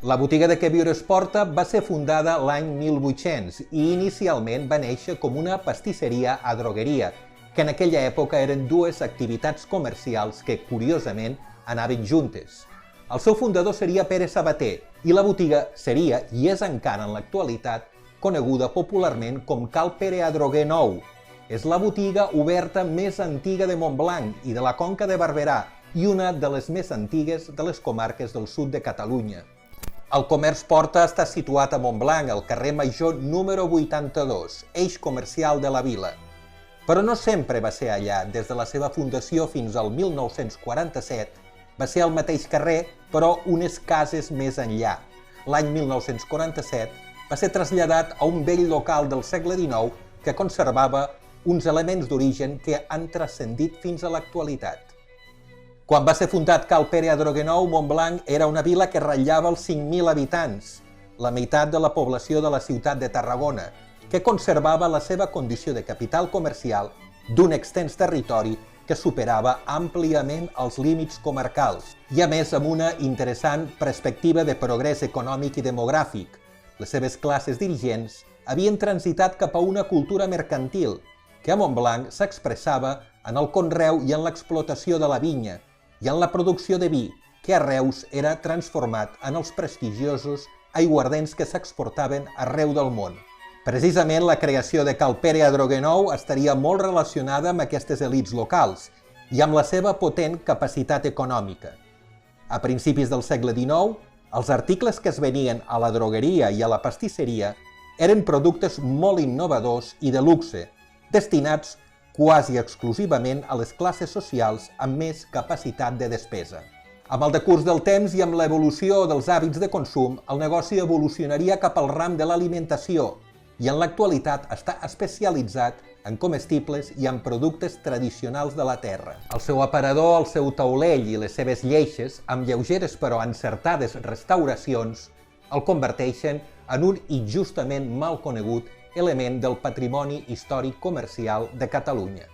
La botiga de Què viure es porta va ser fundada l'any 1800 i inicialment va néixer com una pastisseria a drogueria, que en aquella època eren dues activitats comercials que, curiosament, anaven juntes. El seu fundador seria Pere Sabater i la botiga seria, i és encara en l'actualitat, coneguda popularment com Cal Pere Adroguer Nou. És la botiga oberta més antiga de Montblanc i de la Conca de Barberà i una de les més antigues de les comarques del sud de Catalunya. El Comerç Porta està situat a Montblanc, al carrer Major número 82, eix comercial de la vila. Però no sempre va ser allà. Des de la seva fundació fins al 1947 va ser al mateix carrer, però unes cases més enllà. L'any 1947 va ser traslladat a un vell local del segle XIX que conservava uns elements d'origen que han transcendit fins a l'actualitat. Quan va ser fundat Cal Pere Adroguer Nou, Montblanc era una vila que ratllava els 5.000 habitants, la meitat de la població de la ciutat de Tarragona, que conservava la seva condició de capital comercial d'un extens territori que superava àmpliament els límits comarcals i, a més, amb una interessant perspectiva de progrés econòmic i demogràfic. Les seves classes dirigents havien transitat cap a una cultura mercantil que a Montblanc s'expressava en el conreu i en l'explotació de la vinya i en la producció de vi, que a Reus era transformat en els prestigiosos aiguardents que s'exportaven arreu del món. Precisament la creació de Cal Pere Adroguer Nou estaria molt relacionada amb aquestes elits locals i amb la seva potent capacitat econòmica. A principis del segle XIX, els articles que es venien a la drogueria i a la pastisseria eren productes molt innovadors i de luxe, destinats quasi exclusivament a les classes socials amb més capacitat de despesa. Amb el decurs del temps i amb l'evolució dels hàbits de consum, el negoci evolucionaria cap al ram de l'alimentació i en l'actualitat està especialitzat en comestibles i en productes tradicionals de la terra. El seu aparador, el seu taulell i les seves lleixes, amb lleugeres però encertades restauracions, el converteixen en un injustament mal conegut element del patrimoni històric comercial de Catalunya.